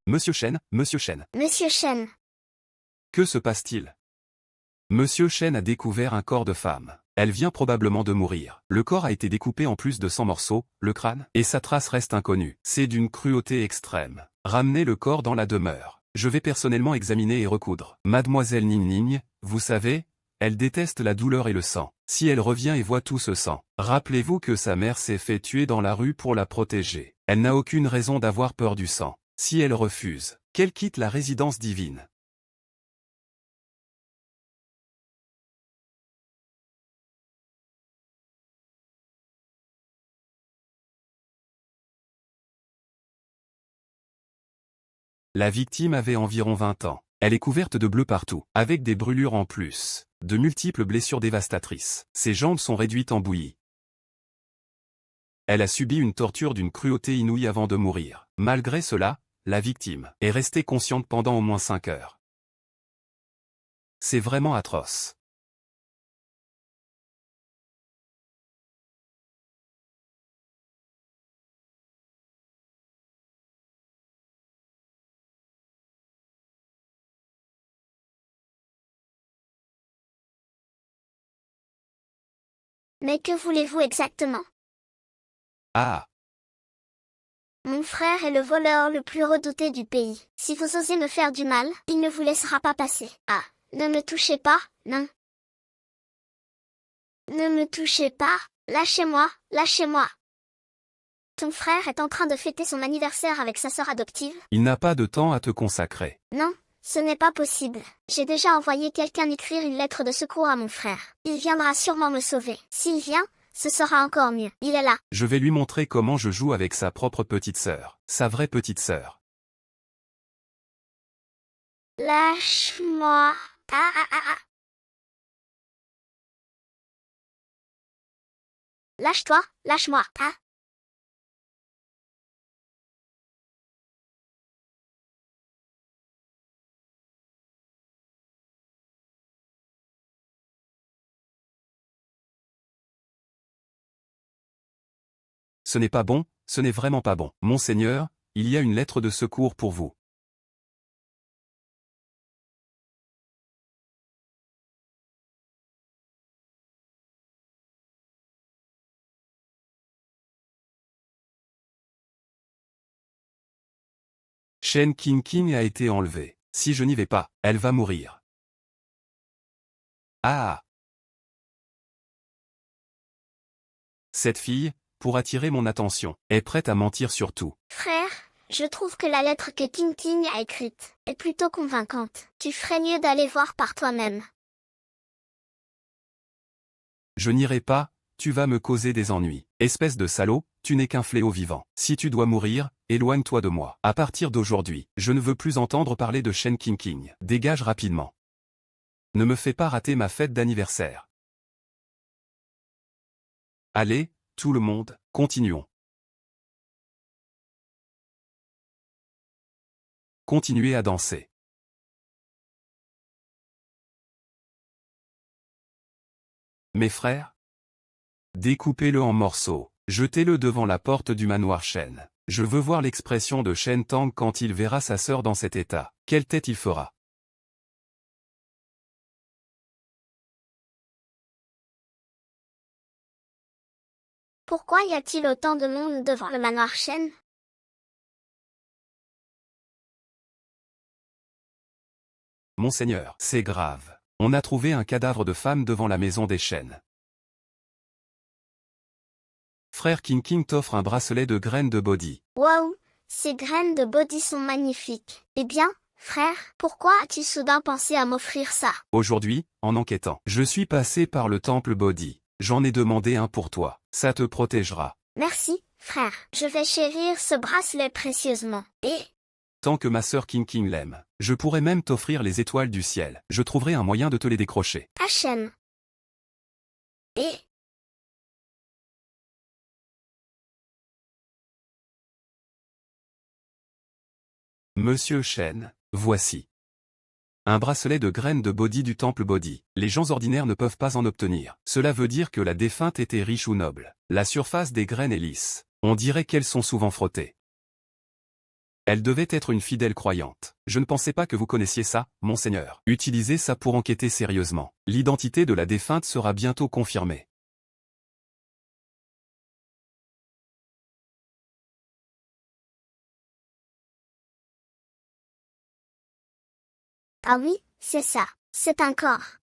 Monsieur Chen, Monsieur Chen. Monsieur Chen. Que se passe-t-il? Monsieur Chen a découvert un corps de femme. Elle vient probablement de mourir. Le corps a été découpé en plus de 100 morceaux, le crâne, et sa trace reste inconnue. C'est d'une cruauté extrême. Ramenez le corps dans la demeure. Je vais personnellement examiner et recoudre. Mademoiselle Ning Ning, vous savez, elle déteste la douleur et le sang. Si elle revient et voit tout ce sang, rappelez-vous que sa mère s'est fait tuer dans la rue pour la protéger. Elle n'a aucune raison d'avoir peur du sang. Si elle refuse, qu'elle quitte la résidence divine. La victime avait environ 20 ans. Elle est couverte de bleu partout, avec des brûlures en plus, de multiples blessures dévastatrices. Ses jambes sont réduites en bouillie. Elle a subi une torture d'une cruauté inouïe avant de mourir. Malgré cela, la victime est restée consciente pendant au moins 5 heures. C'est vraiment atroce. Mais que voulez-vous exactement? Ah, Mon frère est le voleur le plus redouté du pays. Si vous osez me faire du mal, il ne vous laissera pas passer. Ah, ne me touchez pas, non. Ne me touchez pas, lâchez-moi, lâchez-moi. Ton frère est en train de fêter son anniversaire avec sa sœur adoptive? il n'a pas de temps à te consacrer. Non, ce n'est pas possible. J'ai déjà envoyé quelqu'un écrire une lettre de secours à mon frère. Il viendra sûrement me sauver. S'il vient, ce sera encore mieux. Il est là. Je vais lui montrer comment je joue avec sa propre petite sœur. Sa vraie petite sœur. Lâche-moi. Ah ah ah ah. Lâche-toi, lâche-moi. Ah. Ce n'est pas bon, ce n'est vraiment pas bon. Monseigneur, il y a une lettre de secours pour vous. Shen Qingqing a été enlevée. Si je n'y vais pas, elle va mourir. Ah! Cette fille, pour attirer mon attention, est prête à mentir sur tout. Frère, je trouve que la lettre que Ting Ting a écrite est plutôt convaincante. Tu ferais mieux d'aller voir par toi-même. Je n'irai pas, tu vas me causer des ennuis. Espèce de salaud, tu n'es qu'un fléau vivant. Si tu dois mourir, éloigne-toi de moi. À partir d'aujourd'hui, je ne veux plus entendre parler de Shen Qingqing. Dégage rapidement. Ne me fais pas rater ma fête d'anniversaire. Allez, tout le monde, continuons. Continuez à danser. Mes frères? Découpez-le en morceaux, jetez-le devant la porte du manoir Shen. Je veux voir l'expression de Shen Tang quand il verra sa sœur dans cet état. Quelle tête il fera? Pourquoi y a-t-il autant de monde devant le manoir Shen? Monseigneur, c'est grave. On a trouvé un cadavre de femme devant la maison des Shen. Frère Qingqing t'offre un bracelet de graines de body. Waouh, ces graines de body sont magnifiques. Eh bien, frère, pourquoi as-tu soudain pensé à m'offrir ça? Aujourd'hui, en enquêtant, je suis passé par le temple Bodhi. J'en ai demandé un pour toi. Ça te protégera. Merci, frère. Je vais chérir ce bracelet précieusement. Et Tant que ma sœur Qingqing l'aime, je pourrais même t'offrir les étoiles du ciel. Je trouverai un moyen de te les décrocher. Hachem. Et Monsieur Shen, voici. Un bracelet de graines de body du temple Bodhi. Les gens ordinaires ne peuvent pas en obtenir. Cela veut dire que la défunte était riche ou noble. La surface des graines est lisse. On dirait qu'elles sont souvent frottées. Elle devait être une fidèle croyante. Je ne pensais pas que vous connaissiez ça, monseigneur. Utilisez ça pour enquêter sérieusement. L'identité de la défunte sera bientôt confirmée. Ah oui, c'est ça. C'est un corps.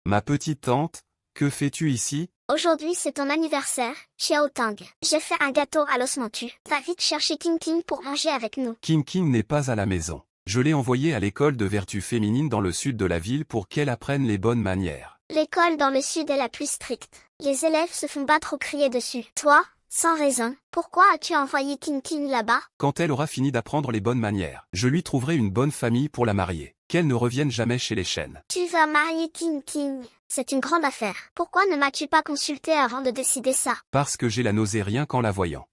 Ma petite tante, que fais-tu ici? Aujourd'hui c'est ton anniversaire, Xiao Tang. J'ai fait un gâteau à l'os mentu. Va vite chercher King King pour manger avec nous. King King n'est pas à la maison. Je l'ai envoyée à l'école de vertu féminine dans le sud de la ville pour qu'elle apprenne les bonnes manières. L'école dans le sud est la plus stricte. Les élèves se font battre ou crier dessus. Toi, sans raison, pourquoi as-tu envoyé King King là-bas? Quand elle aura fini d'apprendre les bonnes manières, je lui trouverai une bonne famille pour la marier. Qu'elle ne revienne jamais chez les Shen. Tu vas marier King King. C'est une grande affaire. Pourquoi ne m'as-tu pas consulté avant de décider ça? Parce que j'ai la nausée rien qu'en la voyant.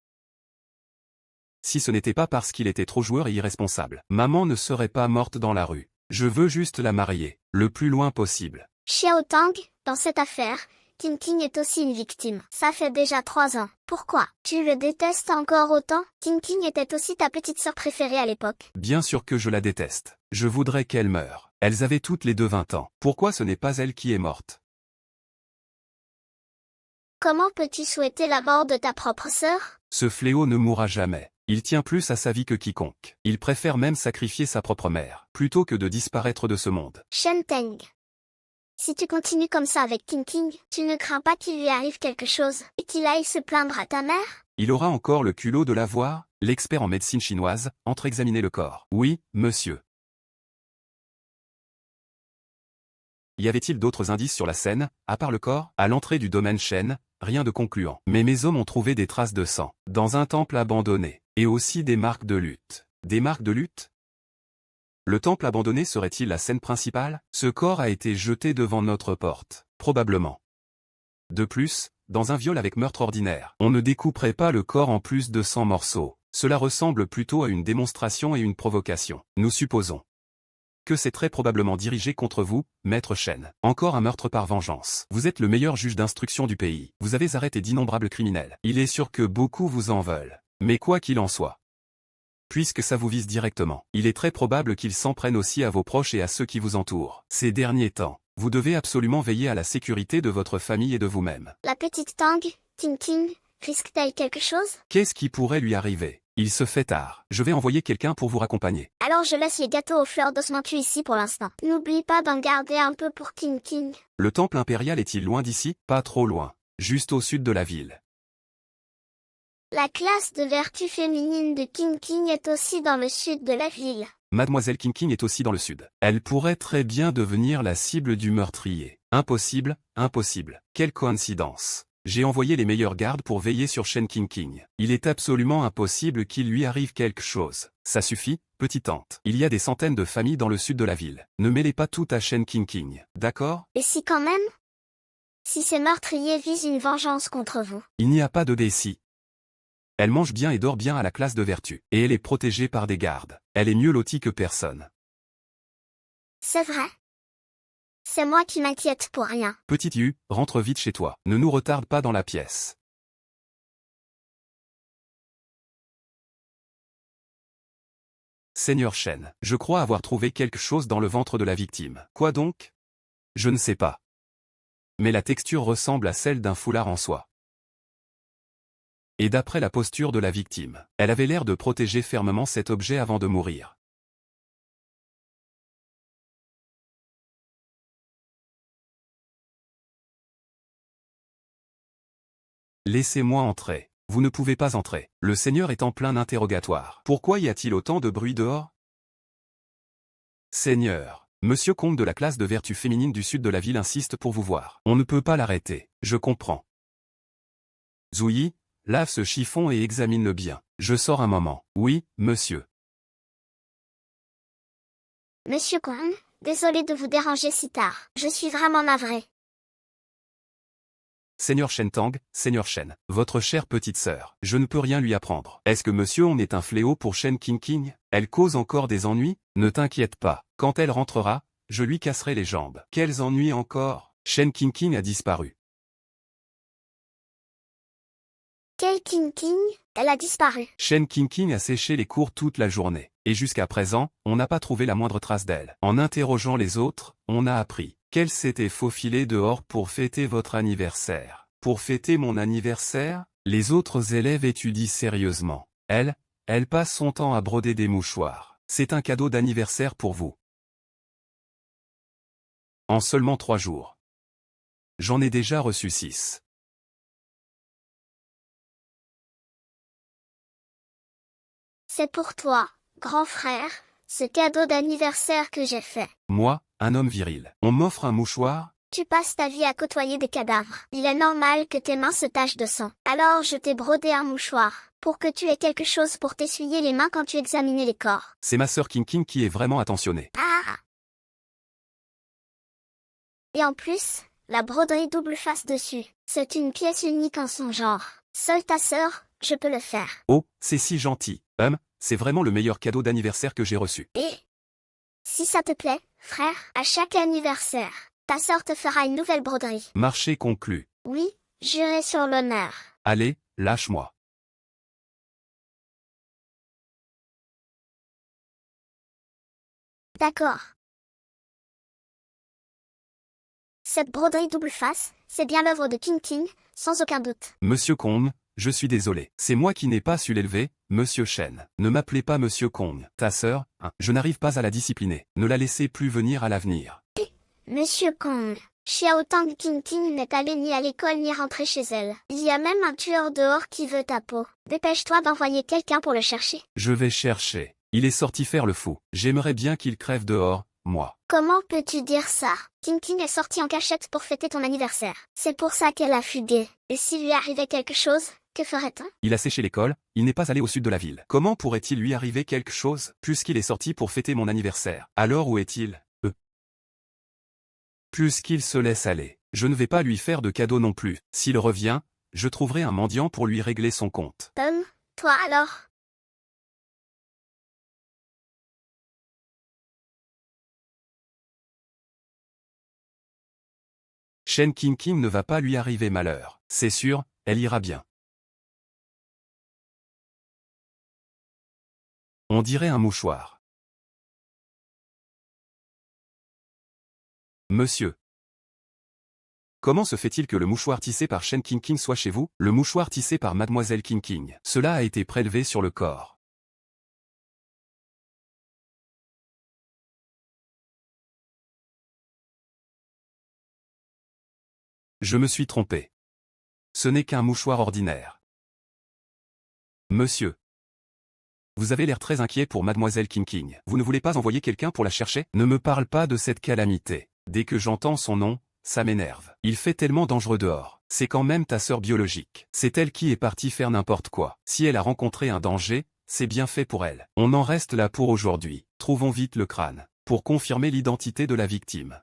Si ce n'était pas parce qu'il était trop joueur et irresponsable, maman ne serait pas morte dans la rue. Je veux juste la marier, le plus loin possible. Xiao Tang, dans cette affaire, King King est aussi une victime. Ça fait déjà 3 ans. Pourquoi? Tu le détestes encore autant? King King était aussi ta petite sœur préférée à l'époque. Bien sûr que je la déteste. Je voudrais qu'elle meure. Elles avaient toutes les deux 20 ans. Pourquoi ce n'est pas elle qui est morte? Comment peux-tu souhaiter la mort de ta propre sœur? Ce fléau ne mourra jamais. Il tient plus à sa vie que quiconque. Il préfère même sacrifier sa propre mère, plutôt que de disparaître de ce monde. Shen Teng. Si tu continues comme ça avec King King, tu ne crains pas qu'il lui arrive quelque chose, et qu'il aille se plaindre à ta mère? Il aura encore le culot de la voir? L'expert en médecine chinoise entre examiner le corps. Oui, monsieur. Y avait-il d'autres indices sur la scène, à part le corps? À l'entrée du domaine Shen, rien de concluant. Mais mes hommes ont trouvé des traces de sang, dans un temple abandonné, et aussi des marques de lutte. Des marques de lutte? Le temple abandonné serait-il la scène principale? Ce corps a été jeté devant notre porte, probablement. De plus, dans un viol avec meurtre ordinaire, on ne découperait pas le corps en plus de 100 morceaux. Cela ressemble plutôt à une démonstration et une provocation. Nous supposons que c'est très probablement dirigé contre vous, maître Shen. Encore un meurtre par vengeance. Vous êtes le meilleur juge d'instruction du pays. Vous avez arrêté d'innombrables criminels. Il est sûr que beaucoup vous en veulent. Mais quoi qu'il en soit, puisque ça vous vise directement, il est très probable qu'ils s'en prennent aussi à vos proches et à ceux qui vous entourent. Ces derniers temps, vous devez absolument veiller à la sécurité de votre famille et de vous-même. La petite Tang, King King, risque-t-elle quelque chose? Qu'est-ce qui pourrait lui arriver? Il se fait tard. Je vais envoyer quelqu'un pour vous raccompagner. Alors je laisse les gâteaux aux fleurs d'os mentu ici pour l'instant. N'oublie pas d'en garder un peu pour King King. Le temple impérial est-il loin d'ici? Pas trop loin. Juste au sud de la ville. La classe de vertu féminine de King King est aussi dans le sud de la ville. Mademoiselle King King est aussi dans le sud. Elle pourrait très bien devenir la cible du meurtrier. Impossible, impossible. Quelle coïncidence. J'ai envoyé les meilleurs gardes pour veiller sur Shen King King. Il est absolument impossible qu'il lui arrive quelque chose. Ça suffit, petite tante. Il y a des centaines de familles dans le sud de la ville. Ne mêlez pas tout à Shen King King, d'accord? Et si quand même? Si ces meurtriers visent une vengeance contre vous? Il n'y a pas de déci. Elle mange bien et dort bien à la classe de vertu. Et elle est protégée par des gardes. Elle est mieux lotie que personne. C'est vrai. C'est moi qui m'inquiète pour rien. Petite Yu, rentre vite chez toi. Ne nous retarde pas dans la pièce. Seigneur Shen, je crois avoir trouvé quelque chose dans le ventre de la victime. Quoi donc? Je ne sais pas. Mais la texture ressemble à celle d'un foulard en soie. Et d'après la posture de la victime, elle avait l'air de protéger fermement cet objet avant de mourir. Laissez-moi entrer. Vous ne pouvez pas entrer. Le Seigneur est en plein interrogatoire. Pourquoi y a-t-il autant de bruit dehors? Seigneur, Monsieur Comte de la classe de vertu féminine du sud de la ville insiste pour vous voir. On ne peut pas l'arrêter. Je comprends. Zouyi, lave ce chiffon et examine-le bien. Je sors un moment. Oui, monsieur. Monsieur Kong, désolé de vous déranger si tard. Je suis vraiment navré. Seigneur Shen Tang, Seigneur Shen, votre chère petite sœur, je ne peux rien lui apprendre. Est-ce que monsieur on est un fléau pour Shen King King? Elle cause encore des ennuis? Ne t'inquiète pas, quand elle rentrera, je lui casserai les jambes. Quels ennuis encore? Shen King King a disparu. Quelle King King? Elle a disparu. Shen Qingqing a séché les cours toute la journée. Et jusqu'à présent, on n'a pas trouvé la moindre trace d'elle. En interrogeant les autres, on a appris qu'elle s'était faufilée dehors pour fêter votre anniversaire. Pour fêter mon anniversaire? Les autres élèves étudient sérieusement. Elle passe son temps à broder des mouchoirs. C'est un cadeau d'anniversaire pour vous. En seulement 3 jours. J'en ai déjà reçu 6. C'est pour toi, grand frère, ce cadeau d'anniversaire que j'ai fait. Moi, un homme viril. On m'offre un mouchoir? Tu passes ta vie à côtoyer des cadavres. Il est normal que tes mains se tachent de sang. Alors je t'ai brodé un mouchoir, pour que tu aies quelque chose pour t'essuyer les mains quand tu examinais les corps. C'est ma sœur Qingqing qui est vraiment attentionnée. Ah! Et en plus, la broderie double face dessus. C'est une pièce unique en son genre. Seule ta sœur, je peux le faire. Oh, c'est si gentil. C'est vraiment le meilleur cadeau d'anniversaire que j'ai reçu. Et si ça te plaît, frère, à chaque anniversaire, ta sœur te fera une nouvelle broderie. Marché conclu. Oui, juré sur l'honneur. Allez, lâche-moi. D'accord. Cette broderie double face, c'est bien l'œuvre de Qingqing, sans aucun doute. Monsieur Kong, je suis désolé. C'est moi qui n'ai pas su l'élever, Monsieur Shen. Ne m'appelez pas Monsieur Kong. Ta sœur, je n'arrive pas à la discipliner. Ne la laissez plus venir à l'avenir. Monsieur Kong, Xiao Tang Qingqing n'est allée ni à l'école ni rentrer chez elle. Il y a même un tueur dehors qui veut ta peau. Dépêche-toi d'envoyer quelqu'un pour le chercher. Je vais chercher. Il est sorti faire le fou. J'aimerais bien qu'il crève dehors, moi. Comment peux-tu dire ça? Qingqing est sortie en cachette pour fêter ton anniversaire. C'est pour ça qu'elle a fugué. Et s'il lui arrivait quelque chose, que ferait-on? Il a séché l'école, il n'est pas allé au sud de la ville. Comment pourrait-il lui arriver quelque chose, puisqu'il est sorti pour fêter mon anniversaire? Alors où est-il? Puisqu'il se laisse aller. Je ne vais pas lui faire de cadeau non plus. S'il revient, je trouverai un mendiant pour lui régler son compte. Toi alors? Shen Qingqing ne va pas lui arriver malheur. C'est sûr, elle ira bien. On dirait un mouchoir. Monsieur. Comment se fait-il que le mouchoir tissé par Shen Qingqing soit chez vous? Le mouchoir tissé par Mademoiselle Qingqing. Cela a été prélevé sur le corps. Je me suis trompé. Ce n'est qu'un mouchoir ordinaire. Monsieur. Vous avez l'air très inquiet pour Mademoiselle Qingqing. Vous ne voulez pas envoyer quelqu'un pour la chercher? Ne me parle pas de cette calamité. Dès que j'entends son nom, ça m'énerve. Il fait tellement dangereux dehors. C'est quand même ta sœur biologique. C'est elle qui est partie faire n'importe quoi. Si elle a rencontré un danger, c'est bien fait pour elle. On en reste là pour aujourd'hui. Trouvons vite le crâne, pour confirmer l'identité de la victime.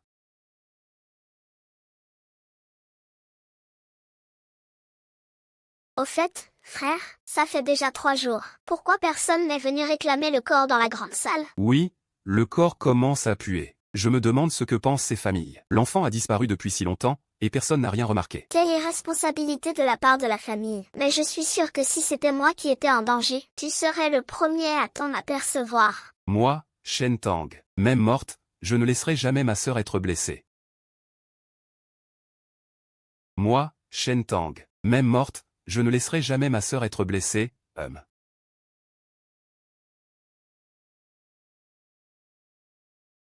Au fait, frère, ça fait déjà 3 jours. Pourquoi personne n'est venu réclamer le corps dans la grande salle? Oui, le corps commence à puer. Je me demande ce que pensent ces familles. L'enfant a disparu depuis si longtemps, et personne n'a rien remarqué. Quelle irresponsabilité de la part de la famille. Mais je suis sûre que si c'était moi qui étais en danger, tu serais le premier à t'en apercevoir. Moi, Shen Tang, même morte, je ne laisserai jamais ma sœur être blessée. Moi, Shen Tang, même morte, je ne laisserai jamais ma sœur être blessée,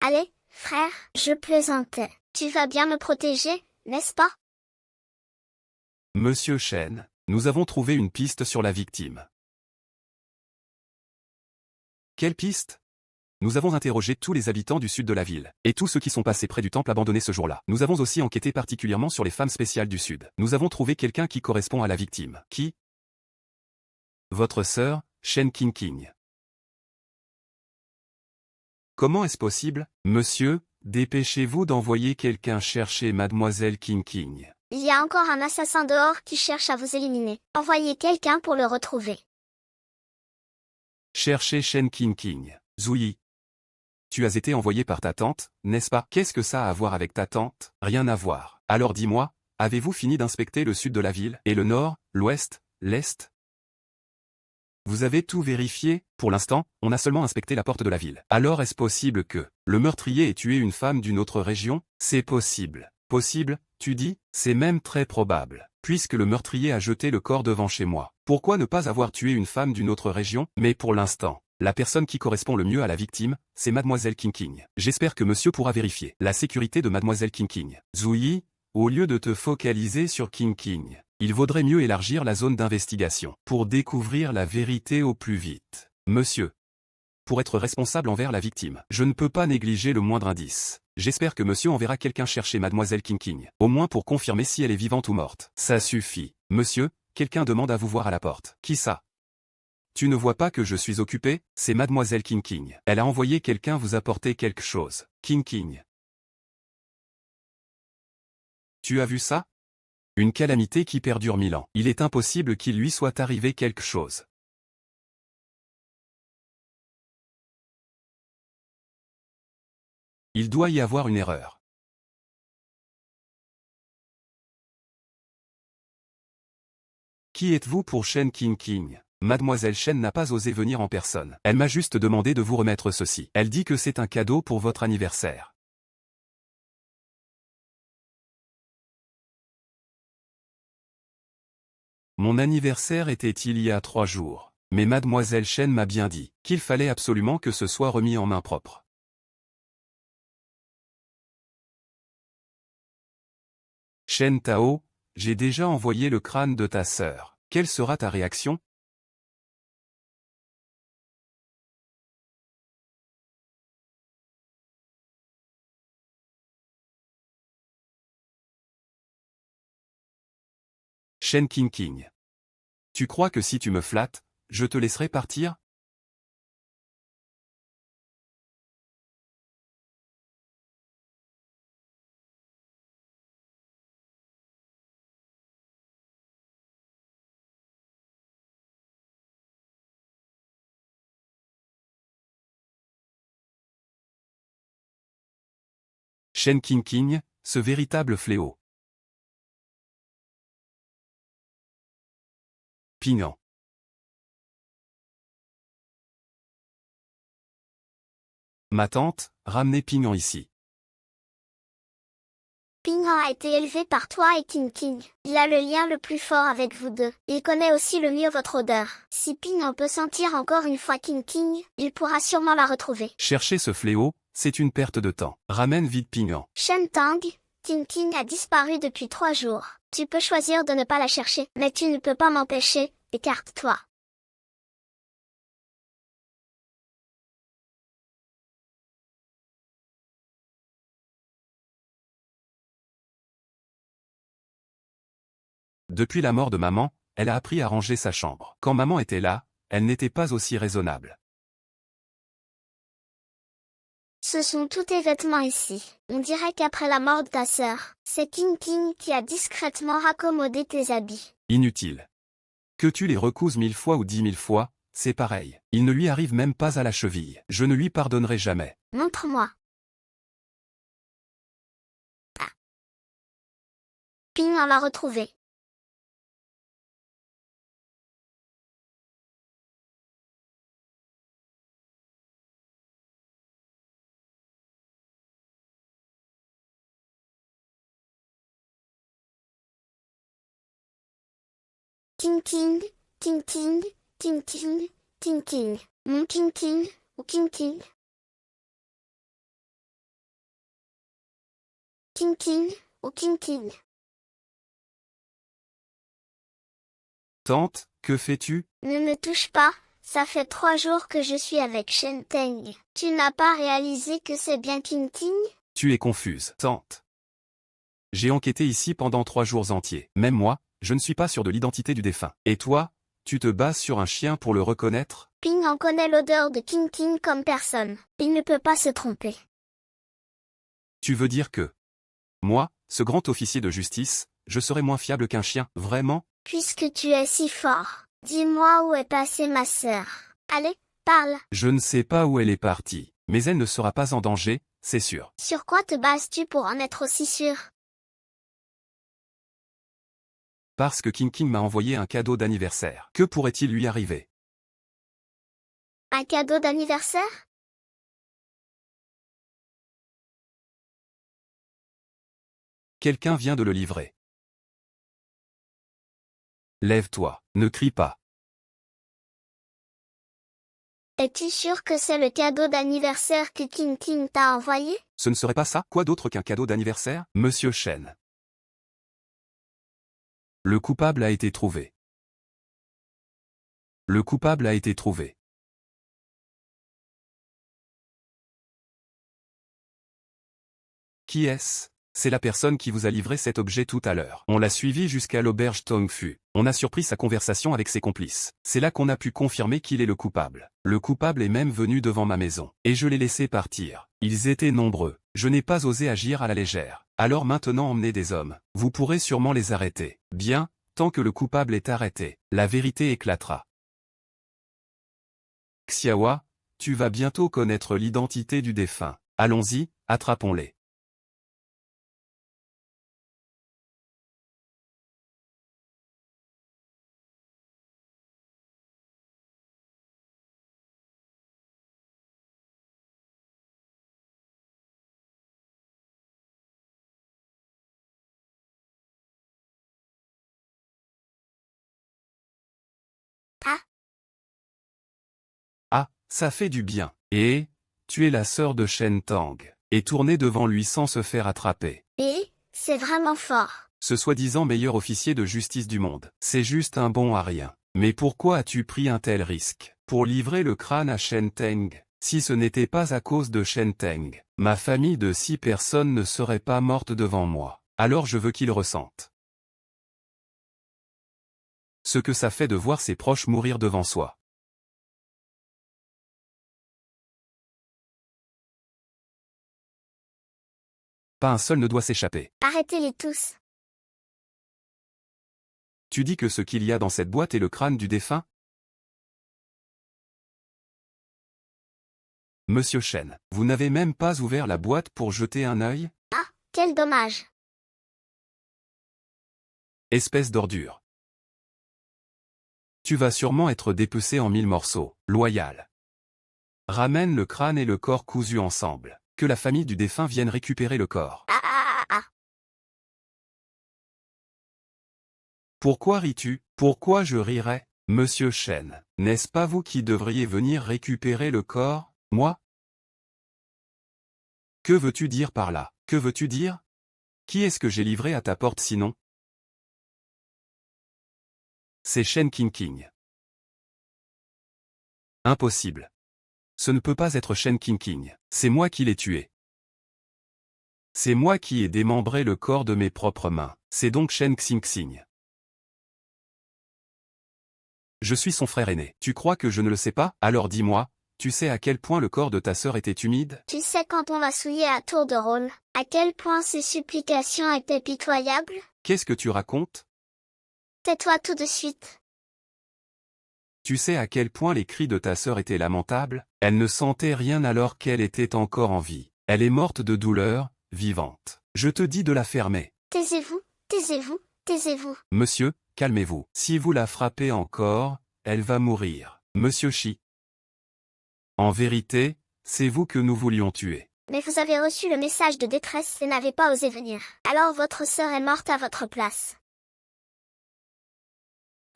Allez, frère, je plaisantais. Tu vas bien me protéger, n'est-ce pas? Monsieur Shen, nous avons trouvé une piste sur la victime. Quelle piste? Nous avons interrogé tous les habitants du sud de la ville, et tous ceux qui sont passés près du temple abandonné ce jour-là. Nous avons aussi enquêté particulièrement sur les femmes spéciales du sud. Nous avons trouvé quelqu'un qui correspond à la victime. Qui? Votre sœur, Shen Qingqing. Comment est-ce possible? Monsieur, dépêchez-vous d'envoyer quelqu'un chercher Mademoiselle Qingqing. Il y a encore un assassin dehors qui cherche à vous éliminer. Envoyez quelqu'un pour le retrouver. Cherchez Shen Qingqing. Zouyi. Tu as été envoyé par ta tante, n'est-ce pas? Qu'est-ce que ça a à voir avec ta tante? Rien à voir. Alors dis-moi, avez-vous fini d'inspecter le sud de la ville, et le nord, l'ouest, l'Est? Vous avez tout vérifié? Pour l'instant, on a seulement inspecté la porte de la ville. Alors est-ce possible que le meurtrier ait tué une femme d'une autre région? C'est possible. Possible, tu dis? C'est même très probable. Puisque le meurtrier a jeté le corps devant chez moi. Pourquoi ne pas avoir tué une femme d'une autre région? Mais pour l'instant, la personne qui correspond le mieux à la victime, c'est Mademoiselle King. J'espère que monsieur pourra vérifier la sécurité de Mademoiselle King. Zouyi, au lieu de te focaliser sur King, il vaudrait mieux élargir la zone d'investigation pour découvrir la vérité au plus vite. Monsieur, pour être responsable envers la victime, je ne peux pas négliger le moindre indice. J'espère que monsieur enverra quelqu'un chercher Mademoiselle King, au moins pour confirmer si elle est vivante ou morte. Ça suffit. Monsieur, quelqu'un demande à vous voir à la porte. Qui ça? Tu ne vois pas que je suis occupé? C'est Mademoiselle King. Elle a envoyé quelqu'un vous apporter quelque chose. King. Tu as vu ça? Une calamité qui perdure 1000 ans. Il est impossible qu'il lui soit arrivé quelque chose. Il doit y avoir une erreur. Qui êtes-vous pour Shen King? Mademoiselle Shen n'a pas osé venir en personne. Elle m'a juste demandé de vous remettre ceci. Elle dit que c'est un cadeau pour votre anniversaire. Mon anniversaire était il y a 3 jours. Mais Mademoiselle Shen m'a bien dit qu'il fallait absolument que ce soit remis en main propre. Shen Tao, j'ai déjà envoyé le crâne de ta sœur. Quelle sera ta réaction? Shen King. Tu crois que si tu me flattes, je te laisserai partir? Shen King, ce véritable fléau. Pingant. Ma tante, ramenez Pingant ici. Pinghan a été élevé par toi et King. Il a le lien le plus fort avec vous deux. Il connaît aussi le mieux votre odeur. Si Pinghan peut sentir encore une fois King, il pourra sûrement la retrouver. Chercher ce fléau, c'est une perte de temps. Ramène vite Pinghan. Shen Tang, King a disparu depuis 3 jours. Tu peux choisir de ne pas la chercher, mais tu ne peux pas m'empêcher, écarte-toi. Depuis la mort de maman, elle a appris à ranger sa chambre. Quand maman était là, elle n'était pas aussi raisonnable. Ce sont tous tes vêtements ici. On dirait qu'après la mort de ta sœur, c'est King qui a discrètement raccommodé tes habits. Inutile. Que tu les recouses 1000 fois ou 10 000 fois, c'est pareil. Il ne lui arrive même pas à la cheville. Je ne lui pardonnerai jamais. Montre-moi. Ah. Ping l'a retrouvé. King. Mon King ou King. King ou King. Tante, que fais-tu? Ne me touche pas, ça fait 3 jours que je suis avec Shen Teng. Tu n'as pas réalisé que c'est bien King? Tu es confuse. Tante. J'ai enquêté ici pendant 3 jours entiers. Même moi, je ne suis pas sûr de l'identité du défunt. Et toi, tu te bases sur un chien pour le reconnaître? Ping en connaît l'odeur de King comme personne. Il ne peut pas se tromper. Tu veux dire que moi, ce grand officier de justice, je serais moins fiable qu'un chien, vraiment? Puisque tu es si fort, dis-moi où est passée ma sœur. Allez, parle. Je ne sais pas où elle est partie, mais elle ne sera pas en danger, c'est sûr. Sur quoi te bases-tu pour en être aussi sûr? Parce que King m'a envoyé un cadeau d'anniversaire. Que pourrait-il lui arriver? Un cadeau d'anniversaire? Quelqu'un vient de le livrer. Lève-toi, ne crie pas. Es-tu sûr que c'est le cadeau d'anniversaire que King t'a envoyé? Ce ne serait pas ça? Quoi d'autre qu'un cadeau d'anniversaire? Monsieur Chen. Le coupable a été trouvé. Le coupable a été trouvé. Qui est-ce? C'est la personne qui vous a livré cet objet tout à l'heure. On l'a suivi jusqu'à l'auberge Tongfu. On a surpris sa conversation avec ses complices. C'est là qu'on a pu confirmer qu'il est le coupable. Le coupable est même venu devant ma maison. Et je l'ai laissé partir. Ils étaient nombreux. Je n'ai pas osé agir à la légère. Alors maintenant emmenez des hommes. Vous pourrez sûrement les arrêter. Bien, tant que le coupable est arrêté, la vérité éclatera. Xiaowa, tu vas bientôt connaître l'identité du défunt. Allons-y, attrapons-les. Ah, Ah, ça fait du bien. Et, tu es la sœur de Shen Tang. Et tourner devant lui sans se faire attraper. et, c'est vraiment fort. Ce soi-disant meilleur officier de justice du monde. C'est juste un bon à rien. Mais pourquoi as-tu pris un tel risque? Pour livrer le crâne à Shen Teng? Si ce n'était pas à cause de Shen Teng, ma famille de 6 personnes ne serait pas morte devant moi. Alors je veux qu'il ressente ce que ça fait de voir ses proches mourir devant soi. Pas un seul ne doit s'échapper. Arrêtez-les tous. Tu dis que ce qu'il y a dans cette boîte est le crâne du défunt? Monsieur Chen, vous n'avez même pas ouvert la boîte pour jeter un œil? Ah, quel dommage. Espèce d'ordure. Tu vas sûrement être dépecé en 1000 morceaux. Loyal. Ramène le crâne et le corps cousus ensemble. Que la famille du défunt vienne récupérer le corps. Ah ah ah ah. Pourquoi ris-tu? Pourquoi je rirais? Monsieur Chen, n'est-ce pas vous qui devriez venir récupérer le corps? Moi? Que veux-tu dire par là? Que veux-tu dire? Qui est-ce que j'ai livré à ta porte sinon? C'est Shen King. Impossible. Ce ne peut pas être Shen King. C'est moi qui l'ai tué. C'est moi qui ai démembré le corps de mes propres mains. C'est donc Shen Xing. Je suis son frère aîné. Tu crois que je ne le sais pas? Alors dis-moi, tu sais à quel point le corps de ta sœur était humide? Tu sais quand on va souiller à tour de rôle, à quel point ses supplications étaient pitoyables? Qu'est-ce que tu racontes? Tais-toi tout de suite. Tu sais à quel point les cris de ta sœur étaient lamentables? Elle ne sentait rien alors qu'elle était encore en vie. Elle est morte de douleur, vivante. Je te dis de la fermer. Taisez-vous, taisez-vous, taisez-vous. Monsieur, calmez-vous. Si vous la frappez encore, elle va mourir. Monsieur Shi. En vérité, c'est vous que nous voulions tuer. Mais vous avez reçu le message de détresse et n'avez pas osé venir. Alors votre sœur est morte à votre place.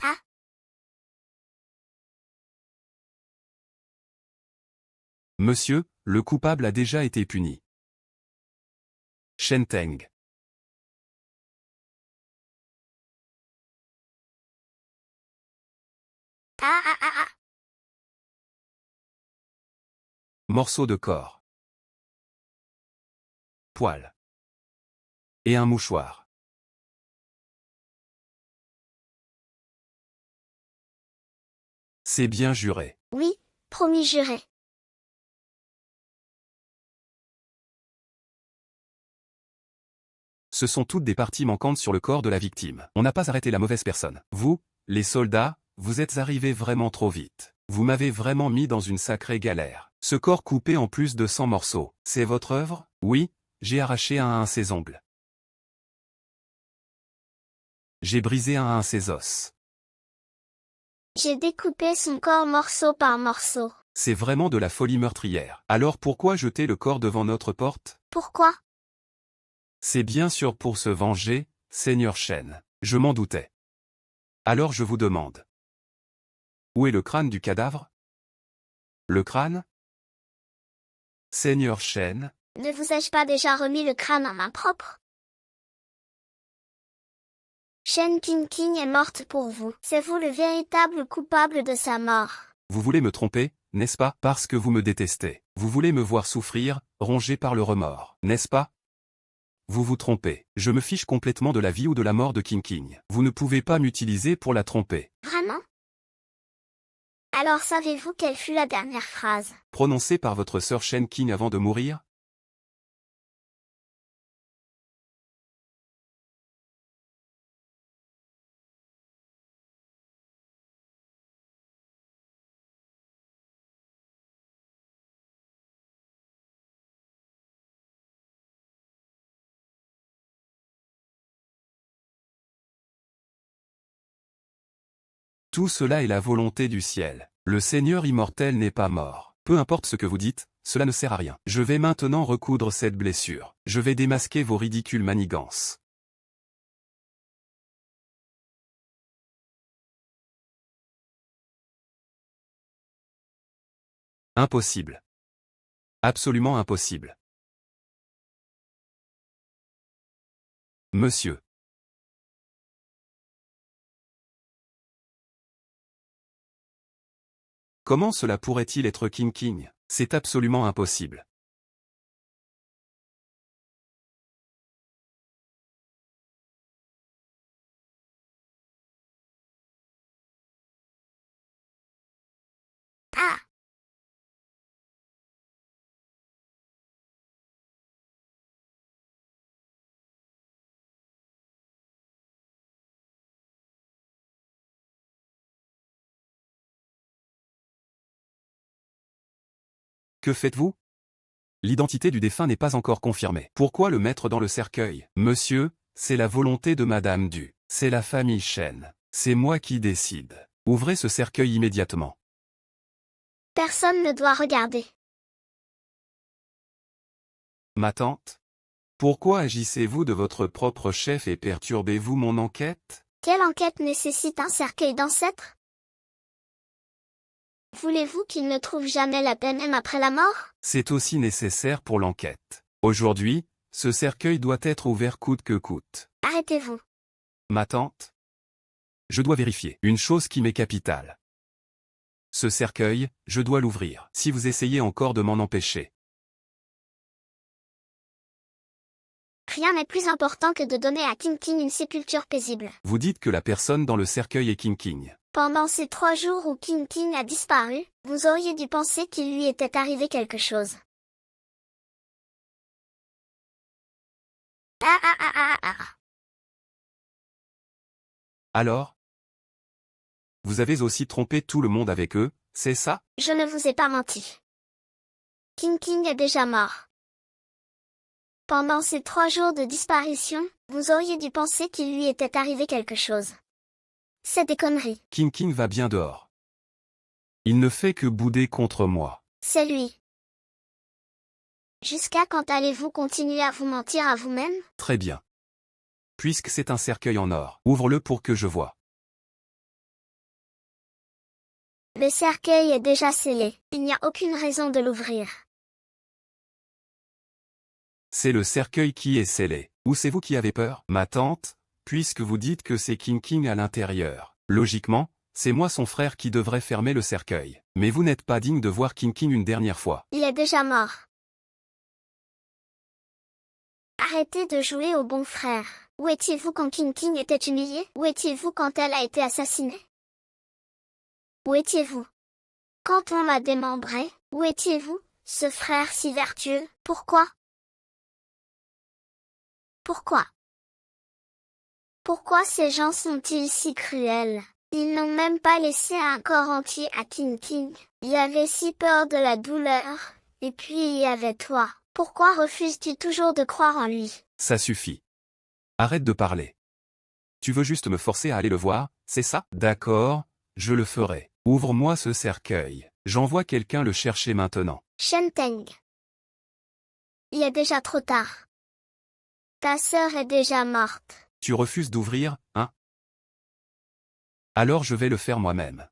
Ah. Monsieur, le coupable a déjà été puni. Shen Teng. Ah ah ah ah. Morceau de corps. Poil. Et un mouchoir. C'est bien juré. Oui, promis juré. Ce sont toutes des parties manquantes sur le corps de la victime. On n'a pas arrêté la mauvaise personne. Vous, les soldats, vous êtes arrivés vraiment trop vite. Vous m'avez vraiment mis dans une sacrée galère. Ce corps coupé en plus de 100 morceaux, c'est votre œuvre? Oui, j'ai arraché un à ses ongles. J'ai brisé un à ses os. J'ai découpé son corps morceau par morceau. C'est vraiment de la folie meurtrière. Alors pourquoi jeter le corps devant notre porte? Pourquoi? C'est bien sûr pour se venger, Seigneur Shen. Je m'en doutais. Alors je vous demande. Où est le crâne du cadavre? Le crâne? Seigneur Shen. Ne vous ai-je pas déjà remis le crâne en main propre? Shen Qingqing est morte pour vous. C'est vous le véritable coupable de sa mort. Vous voulez me tromper, n'est-ce pas? Parce que vous me détestez. Vous voulez me voir souffrir, rongé par le remords, n'est-ce pas? Vous vous trompez. Je me fiche complètement de la vie ou de la mort de Qingqing. Vous ne pouvez pas m'utiliser pour la tromper. Vraiment? Alors savez-vous quelle fut la dernière phrase? Prononcée par votre sœur Shen Qing avant de mourir? Tout cela est la volonté du ciel. Le Seigneur immortel n'est pas mort. Peu importe ce que vous dites, cela ne sert à rien. Je vais maintenant recoudre cette blessure. Je vais démasquer vos ridicules manigances. Impossible. Absolument impossible. Monsieur. Comment cela pourrait-il être Qingqing? C'est absolument impossible. Ah! Que faites-vous? L'identité du défunt n'est pas encore confirmée. Pourquoi le mettre dans le cercueil? Monsieur, c'est la volonté de Madame Du. C'est la famille Shen. C'est moi qui décide. Ouvrez ce cercueil immédiatement. Personne ne doit regarder. Ma tante? Pourquoi agissez-vous de votre propre chef et perturbez-vous mon enquête? Quelle enquête nécessite un cercueil d'ancêtre? Voulez-vous qu'il ne trouve jamais la paix même après la mort? C'est aussi nécessaire pour l'enquête. Aujourd'hui, ce cercueil doit être ouvert coûte que coûte. Arrêtez-vous. Ma tante? Je dois vérifier une chose qui m'est capitale. Ce cercueil, je dois l'ouvrir. Si vous essayez encore de m'en empêcher. Rien n'est plus important que de donner à Qingqing une sépulture paisible. Vous dites que la personne dans le cercueil est Qingqing. Pendant ces 3 jours où Qingqing a disparu, vous auriez dû penser qu'il lui était arrivé quelque chose. Ah ah ah ah ah. Alors? Vous avez aussi trompé tout le monde avec eux, c'est ça? Je ne vous ai pas menti. Qingqing est déjà mort. Pendant ces 3 jours de disparition, vous auriez dû penser qu'il lui était arrivé quelque chose. C'est des conneries. Qingqing va bien dehors. Il ne fait que bouder contre moi. C'est lui. Jusqu'à quand allez-vous continuer à vous mentir à vous-même? Très bien. Puisque c'est un cercueil en or, ouvre-le pour que je voie. Le cercueil est déjà scellé. Il n'y a aucune raison de l'ouvrir. C'est le cercueil qui est scellé. Ou c'est vous qui avez peur, ma tante, puisque vous dites que c'est Qingqing à l'intérieur. Logiquement, c'est moi son frère qui devrait fermer le cercueil. Mais vous n'êtes pas digne de voir Qingqing une dernière fois. Il est déjà mort. Arrêtez de jouer au bon frère. Où étiez-vous quand Qingqing était humiliée? Où étiez-vous quand elle a été assassinée? Où étiez-vous quand on l'a démembré? Où étiez-vous, ce frère si vertueux? Pourquoi? Pourquoi? Pourquoi ces gens sont-ils si cruels? Ils n'ont même pas laissé un corps entier à Qingqing. Il avait si peur de la douleur. Et puis il y avait toi. Pourquoi refuses-tu toujours de croire en lui? Ça suffit. Arrête de parler. Tu veux juste me forcer à aller le voir, c'est ça? D'accord, je le ferai. Ouvre-moi ce cercueil. J'envoie quelqu'un le chercher maintenant. Shen Teng. Il est déjà trop tard. Ta sœur est déjà morte. Tu refuses d'ouvrir, hein? Alors je vais le faire moi-même.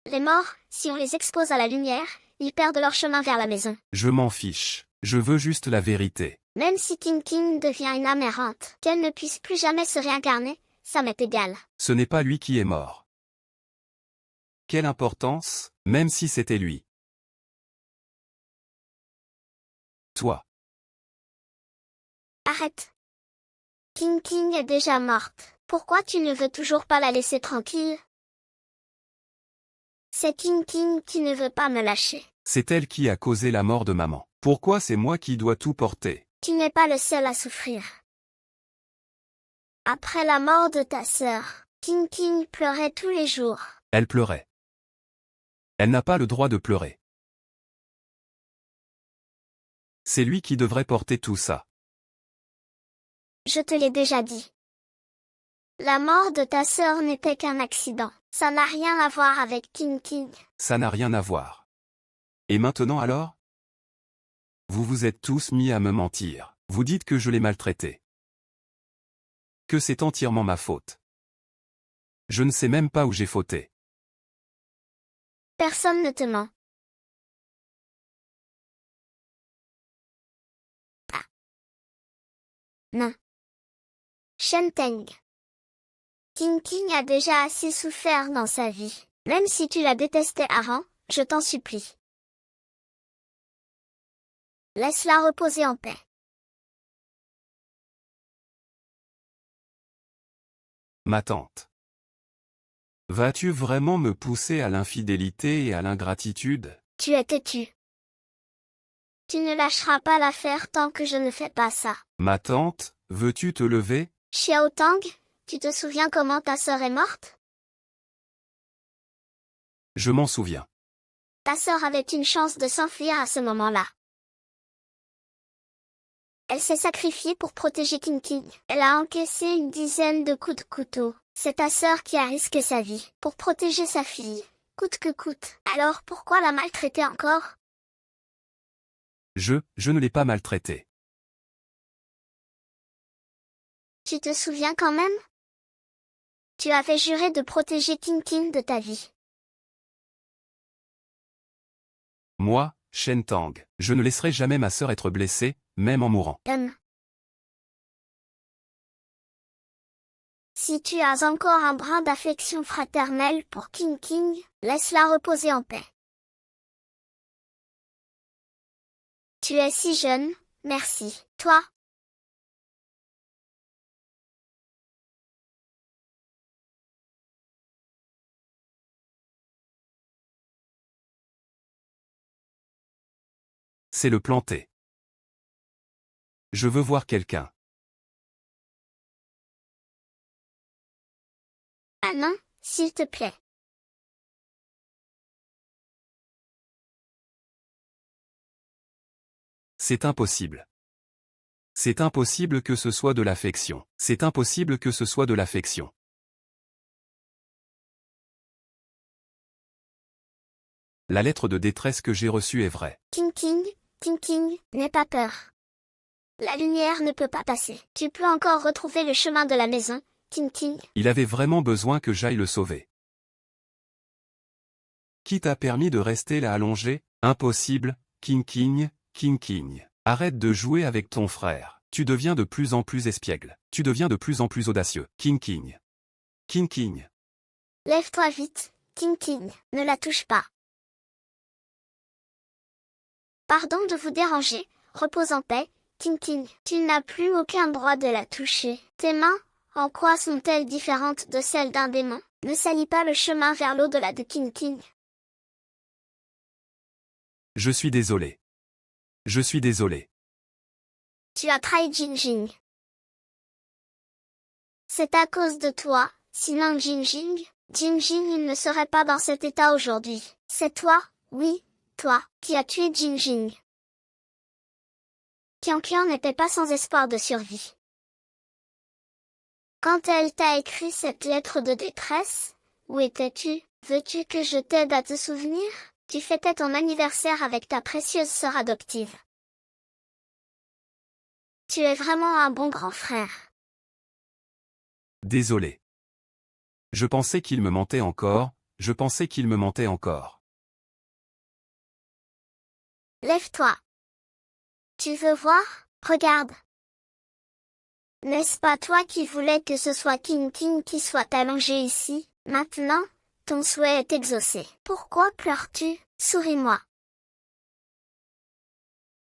Les morts, si on les expose à la lumière, ils perdent leur chemin vers la maison. Je m'en fiche. Je veux juste la vérité. Même si King King devient une âme errante, qu'elle ne puisse plus jamais se réincarner, ça m'est égal. Ce n'est pas lui qui est mort. Quelle importance, même si c'était lui. Toi. Arrête. King King est déjà morte. Pourquoi tu ne veux toujours pas la laisser tranquille? C'est King King qui ne veut pas me lâcher. C'est elle qui a causé la mort de maman. Pourquoi c'est moi qui dois tout porter? Tu n'es pas le seul à souffrir. Après la mort de ta sœur, King King pleurait tous les jours. Elle pleurait. Elle n'a pas le droit de pleurer. C'est lui qui devrait porter tout ça. Je te l'ai déjà dit. La mort de ta sœur n'était qu'un accident. Ça n'a rien à voir avec King King. Ça n'a rien à voir. Et maintenant alors? Vous vous êtes tous mis à me mentir. Vous dites que je l'ai maltraité. Que c'est entièrement ma faute. Je ne sais même pas où j'ai fauté. Personne ne te ment. Ah. Non. Shen Teng. King King a déjà assez souffert dans sa vie. Même si tu la détestais avant, je t'en supplie. Laisse-la reposer en paix. Ma tante. Vas-tu vraiment me pousser à l'infidélité et à l'ingratitude? Tu es têtu. Tu ne lâcheras pas l'affaire tant que je ne fais pas ça. Ma tante, veux-tu te lever? Xiao Tang, tu te souviens comment ta sœur est morte? Je m'en souviens. Ta sœur avait une chance de s'enfuir à ce moment-là. Elle s'est sacrifiée pour protéger King King. Elle a encaissé une dizaine de coups de couteau. C'est ta sœur qui a risqué sa vie pour protéger sa fille, coûte que coûte. Alors pourquoi la maltraiter encore? Je ne l'ai pas maltraité. Tu te souviens quand même? Tu avais juré de protéger King King de ta vie. Moi, Shen Tang, je ne laisserai jamais ma sœur être blessée, même en mourant. Si tu as encore un brin d'affection fraternelle pour King King, laisse-la reposer en paix. Tu es si jeune, merci. Toi? C'est le planter. Je veux voir quelqu'un. Ah non, s'il te plaît. C'est impossible. C'est impossible que ce soit de l'affection. C'est impossible que ce soit de l'affection. La lettre de détresse que j'ai reçue est vraie. King King, n'aie pas peur. La lumière ne peut pas passer. Tu peux encore retrouver le chemin de la maison, King King. Il avait vraiment besoin que j'aille le sauver. Qui t'a permis de rester là allongé? Impossible, King King, King King. Arrête de jouer avec ton frère. Tu deviens de plus en plus espiègle. Tu deviens de plus en plus audacieux. King King. King King. Lève-toi vite, King King. Ne la touche pas. Pardon de vous déranger. Repose en paix, King King. Tu n'as plus aucun droit de la toucher. Tes mains, en quoi sont-elles différentes de celles d'un démon? Ne salis pas le chemin vers l'au-delà de King King. Je suis désolé. Je suis désolé. Tu as trahi Jinjing. C'est à cause de toi, sinon Jinjing il ne serait pas dans cet état aujourd'hui. C'est toi, oui, toi, qui as tué Jinjing. Qian n'était pas sans espoir de survie. Quand elle t'a écrit cette lettre de détresse, où étais-tu? Veux-tu que je t'aide à te souvenir? Tu fêtais ton anniversaire avec ta précieuse sœur adoptive. Tu es vraiment un bon grand frère. Désolé. Je pensais qu'il me mentait encore, je pensais qu'il me mentait encore. Lève-toi. Tu veux voir? Regarde. N'est-ce pas toi qui voulais que ce soit King qui soit allongé ici? Maintenant, ton souhait est exaucé. Pourquoi pleures-tu? Souris-moi.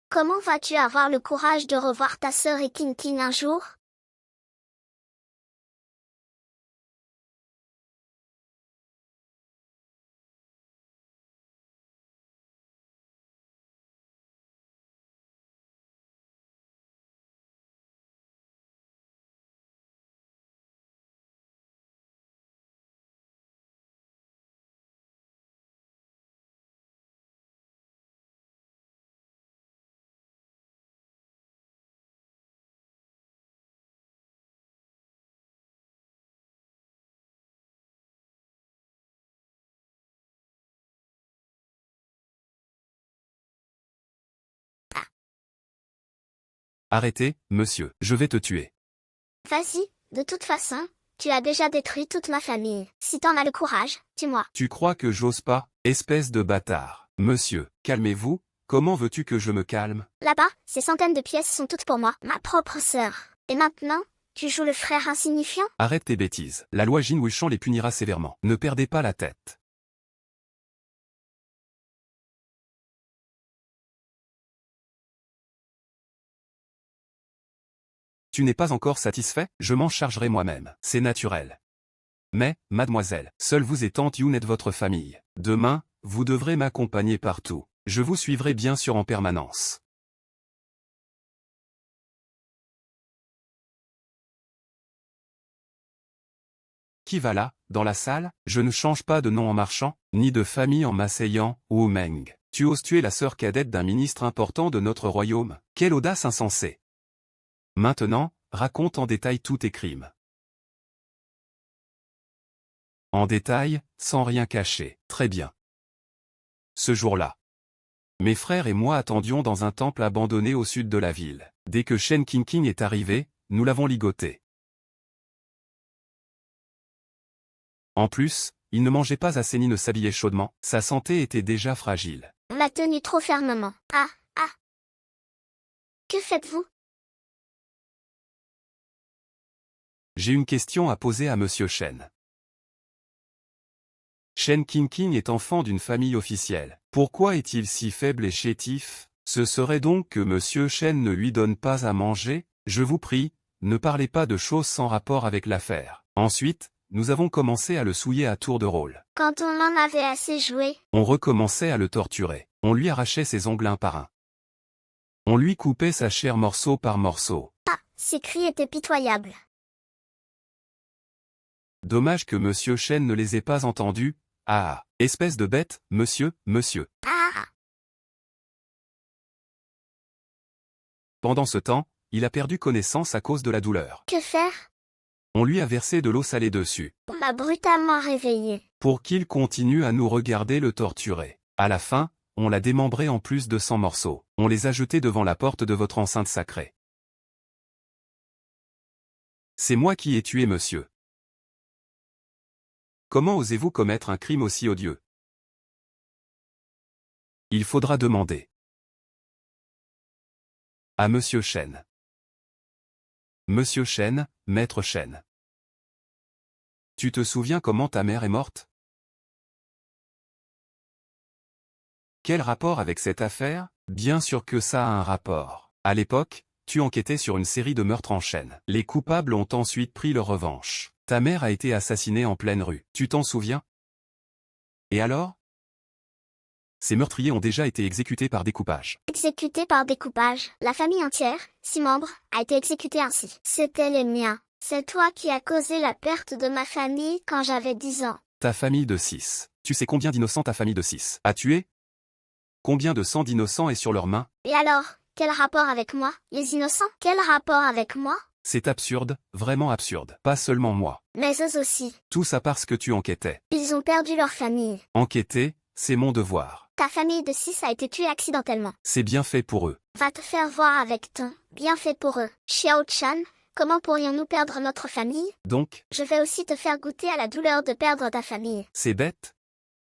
Comment vas-tu avoir le courage de revoir ta sœur et King un jour? Arrêtez, monsieur, je vais te tuer. Vas-y, de toute façon, tu as déjà détruit toute ma famille. Si t'en as le courage, tue-moi. Tu crois que j'ose pas, espèce de bâtard? Monsieur, calmez-vous, comment veux-tu que je me calme? Là-bas, ces centaines de pièces sont toutes pour moi, ma propre sœur. Et maintenant, tu joues le frère insignifiant? Arrête tes bêtises, la loi Jin Wuchan les punira sévèrement. Ne perdez pas la tête. Tu n'es pas encore satisfait? Je m'en chargerai moi-même. C'est naturel. Mais, mademoiselle, seule vous et tante Yoon êtes votre famille. Demain, vous devrez m'accompagner partout. Je vous suivrai bien sûr en permanence. Qui va là, dans la salle? Je ne change pas de nom en marchant, ni de famille en m'asseyant, Wu Meng. Tu oses tuer la sœur cadette d'un ministre important de notre royaume? Quelle audace insensée! Maintenant, raconte en détail tous tes crimes. En détail, sans rien cacher. Très bien. Ce jour-là, mes frères et moi attendions dans un temple abandonné au sud de la ville. Dès que Shen Qingqing est arrivé, nous l'avons ligoté. En plus, il ne mangeait pas assez ni ne s'habillait chaudement, sa santé était déjà fragile. On l'a tenu trop fermement. Ah, ah. Que faites-vous? J'ai une question à poser à Monsieur Shen. Shen Qingqing est enfant d'une famille officielle. Pourquoi est-il si faible et chétif? Ce serait donc que Monsieur Shen ne lui donne pas à manger? Je vous prie, ne parlez pas de choses sans rapport avec l'affaire. Ensuite, nous avons commencé à le souiller à tour de rôle. Quand on en avait assez joué, On recommençait à le torturer. On lui arrachait ses ongles un par un. On lui coupait sa chair morceau par morceau. ses cris étaient pitoyables. Dommage que Monsieur Shen ne les ait pas entendus. Ah, espèce de bête, monsieur. Ah! Pendant ce temps, il a perdu connaissance à cause de la douleur. Que faire? On lui a versé de l'eau salée dessus. On m'a brutalement réveillé. Pour qu'il continue à nous regarder le torturer. À la fin, on l'a démembré en plus de 100 morceaux. On les a jetés devant la porte de votre enceinte sacrée. C'est moi qui ai tué monsieur. Comment osez-vous commettre un crime aussi odieux? Il faudra demander à Monsieur Shen. Monsieur Shen, Maître Shen. Tu te souviens comment ta mère est morte? Quel rapport avec cette affaire? Bien sûr que ça a un rapport. À l'époque, tu enquêtais sur une série de meurtres en chaîne. Les coupables ont ensuite pris leur revanche. Ta mère a été assassinée en pleine rue. Tu t'en souviens? Et alors? Ces meurtriers ont déjà été exécutés par découpage. Exécuté par découpage. La famille entière, 6 membres, a été exécutée ainsi. C'était les miens. C'est toi qui as causé la perte de ma famille quand j'avais 10 ans. Ta famille de 6. Tu sais combien d'innocents ta famille de 6 a tué? Combien de sang d'innocents est sur leurs mains? Et alors, Quel rapport avec moi? Les innocents? Quel rapport avec moi? C'est absurde, vraiment absurde. Pas seulement moi. Mais eux aussi. Tout ça parce que tu enquêtais. Ils ont perdu leur famille. Enquêter, c'est mon devoir. Ta famille de 6 a été tuée accidentellement. C'est bien fait pour eux. Va te faire voir avec ton bien fait pour eux. Xiao-chan, comment pourrions-nous perdre notre famille? Donc, Je vais aussi te faire goûter à la douleur de perdre ta famille. c'est bête?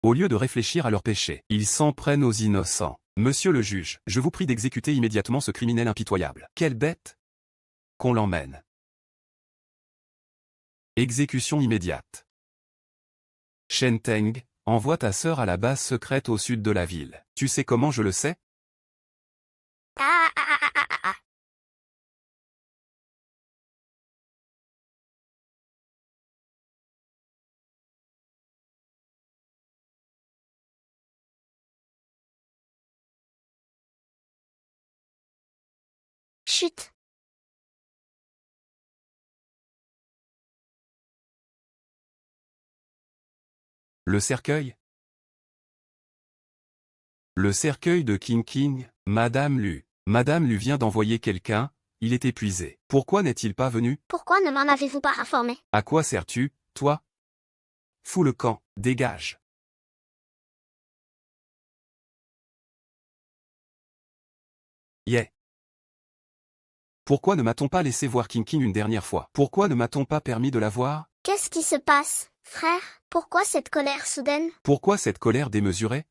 Au lieu de réfléchir à leurs péchés, ils s'en prennent aux innocents. Monsieur le juge, je vous prie d'exécuter immédiatement ce criminel impitoyable. Quelle bête? Qu'on l'emmène. Exécution immédiate. Shen Teng, envoie ta sœur à la base secrète au sud de la ville. Tu sais comment je le sais? Ah ah ah ah ah ah. Chut. Le cercueil? Le cercueil de King King, Madame Lu. Madame Lu vient d'envoyer quelqu'un, il est épuisé. Pourquoi n'est-il pas venu? Pourquoi ne m'en avez-vous pas informé? À quoi sers-tu, toi? Fous le camp, dégage. Yeah. Pourquoi ne m'a-t-on pas laissé voir King King une dernière fois? Pourquoi ne m'a-t-on pas permis de la voir? Qu'est-ce qui se passe, frère? Pourquoi cette colère soudaine? Pourquoi cette colère démesurée?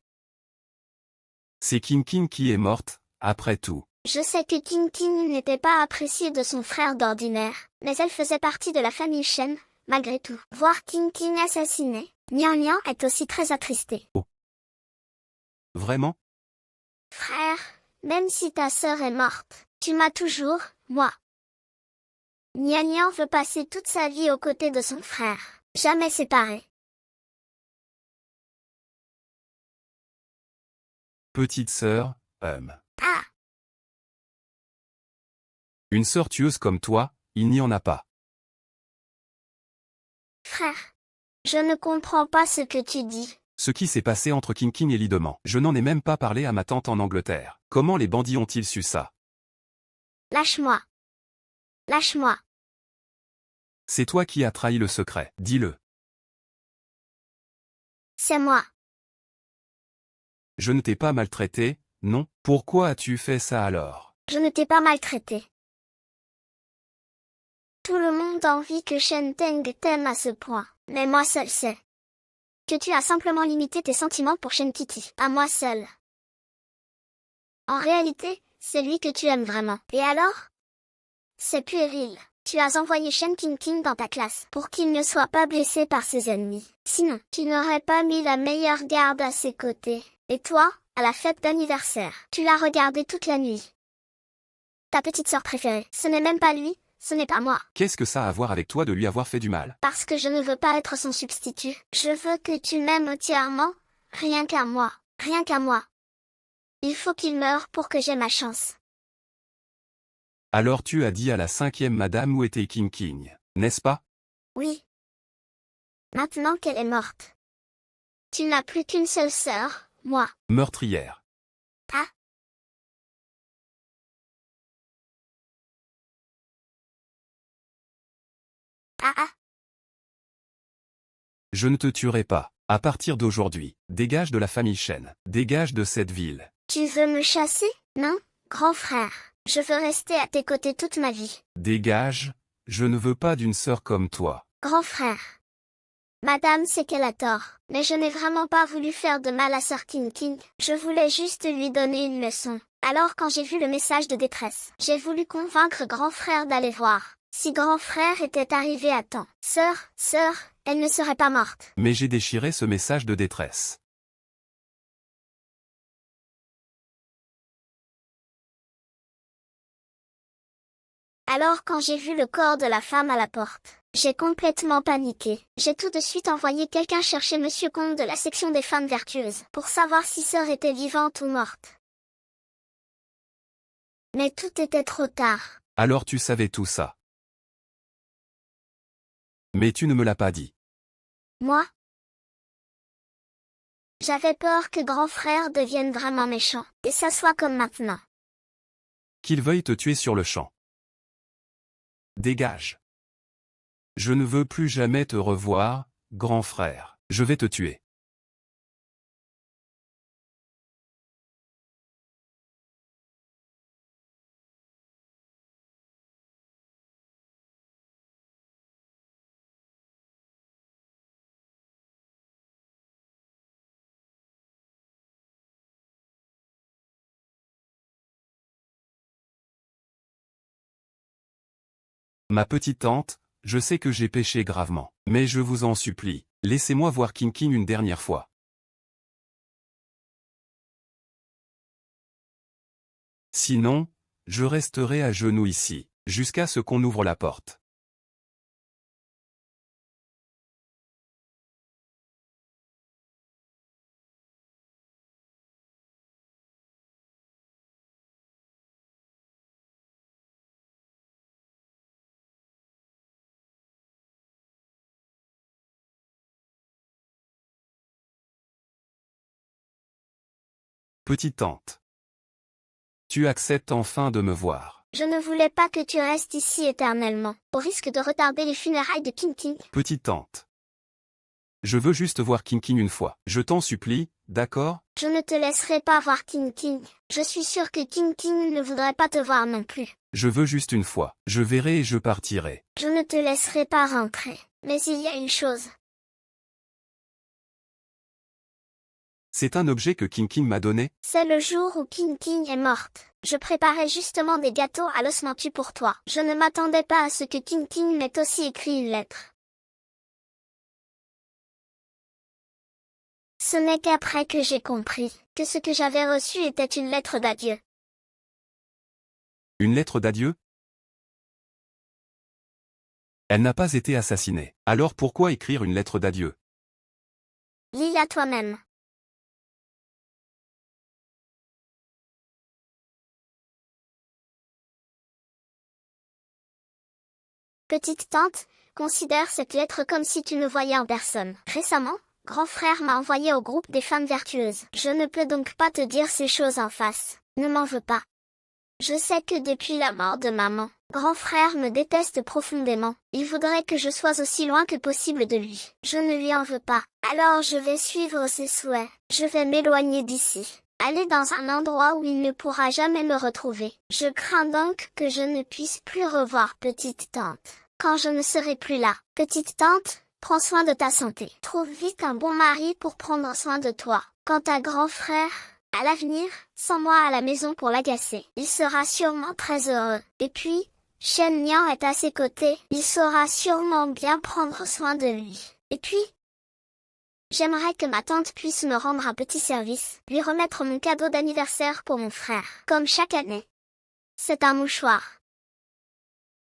C'est King King qui est morte, après tout. Je sais que King King n'était pas appréciée de son frère d'ordinaire, mais elle faisait partie de la famille Shen, malgré tout. Voir King King assassiné, Nian Nian est aussi très attristé. Vraiment? Frère, même si ta sœur est morte, tu m'as toujours, moi. Nian Nian veut passer toute sa vie aux côtés de son frère, jamais séparés. Petite sœur, Ah, une sœur tueuse comme toi, il n'y en a pas. frère, je ne comprends pas ce que tu dis. Ce qui s'est passé entre King King et Lidement, je n'en ai même pas parlé à ma tante en Angleterre. Comment les bandits ont-ils su ça? Lâche-moi. Lâche-moi. C'est toi qui as trahi le secret, dis-le. C'est moi. Je ne t'ai pas maltraité, non? Pourquoi as-tu fait ça alors? Je ne t'ai pas maltraité. Tout le monde a envie que Shen Teng t'aime à ce point, mais moi seul sais que tu as simplement limité tes sentiments pour Shen Kitty, à moi seul. En réalité, c'est lui que tu aimes vraiment. Et alors? C'est puéril. Tu as envoyé Shen King King dans ta classe pour qu'il ne soit pas blessé par ses ennemis. Sinon, tu n'aurais pas mis la meilleure garde à ses côtés. Et toi, à la fête d'anniversaire, tu l'as regardé toute la nuit. Ta petite sœur préférée, ce n'est même pas lui, ce n'est pas moi. Qu'est-ce que ça a à voir avec toi de lui avoir fait du mal? Parce que je ne veux pas être son substitut. Je veux que tu m'aimes entièrement, rien qu'à moi, rien qu'à moi. Il faut qu'il meure pour que j'aie ma chance. Alors tu as dit à la 5e madame où était King King, n'est-ce pas? Oui. Maintenant qu'elle est morte. Tu n'as plus qu'une seule sœur, moi. Meurtrière. Ah. Ah ah. Je ne te tuerai pas. À partir d'aujourd'hui, dégage de la famille Shen. Dégage de cette ville. Tu veux me chasser? Non, grand frère. Je veux rester à tes côtés toute ma vie. Dégage, je ne veux pas d'une sœur comme toi. Grand frère. Madame sait qu'elle a tort, mais je n'ai vraiment pas voulu faire de mal à Sir King King. Je voulais juste lui donner une leçon. Alors quand j'ai vu le message de détresse, j'ai voulu convaincre grand frère d'aller voir. Si grand frère était arrivé à temps, sœur, elle ne serait pas morte. Mais j'ai déchiré ce message de détresse. Alors quand j'ai vu le corps de la femme à la porte, j'ai complètement paniqué. J'ai tout de suite envoyé quelqu'un chercher Monsieur Kong de la section des femmes vertueuses, pour savoir si sœur était vivante ou morte. Mais tout était trop tard. Alors tu savais tout ça. Mais tu ne me l'as pas dit. Moi? J'avais peur que grand frère devienne vraiment méchant, et ça soit comme maintenant. Qu'il veuille te tuer sur le champ. Dégage. Je ne veux plus jamais te revoir, grand frère. Je vais te tuer. Ma petite tante, je sais que j'ai péché gravement. Mais je vous en supplie, laissez-moi voir King King une dernière fois. Sinon, je resterai à genoux ici, jusqu'à ce qu'on ouvre la porte. Petite tante. Tu acceptes enfin de me voir. Je ne voulais pas que tu restes ici éternellement, au risque de retarder les funérailles de King King. Petite tante. Je veux juste voir King King une fois. Je t'en supplie, d'accord? Je ne te laisserai pas voir King King. Je suis sûre que King King ne voudrait pas te voir non plus. Je veux juste une fois. Je verrai et je partirai. Je ne te laisserai pas rentrer. Mais il y a une chose. C'est un objet que King King m'a donné? C'est le jour où King King est morte. Je préparais justement des gâteaux à l'ossement pour toi. Je ne m'attendais pas à ce que King King m'ait aussi écrit une lettre. Ce n'est qu'après que j'ai compris que ce que j'avais reçu était une lettre d'adieu. Une lettre d'adieu? Elle n'a pas été assassinée. Alors pourquoi écrire une lettre d'adieu? Lis-la toi-même. Petite tante, considère cette lettre comme si tu ne voyais en personne. Récemment, grand frère m'a envoyé au groupe des femmes vertueuses. Je ne peux donc pas te dire ces choses en face. Ne m'en veux pas. Je sais que depuis la mort de maman, grand frère me déteste profondément. Il voudrait que je sois aussi loin que possible de lui. Je ne lui en veux pas. Alors je vais suivre ses souhaits. Je vais m'éloigner d'ici. Aller dans un endroit où il ne pourra jamais me retrouver. Je crains donc que je ne puisse plus revoir petite tante. Quand je ne serai plus là, petite tante, prends soin de ta santé. Trouve vite un bon mari pour prendre soin de toi. Quant à grand frère, à l'avenir, sans moi à la maison pour l'agacer, il sera sûrement très heureux. Et puis, Shen Nian est à ses côtés, il saura sûrement bien prendre soin de lui. Et puis, j'aimerais que ma tante puisse me rendre un petit service, lui remettre mon cadeau d'anniversaire pour mon frère, comme chaque année. C'est un mouchoir.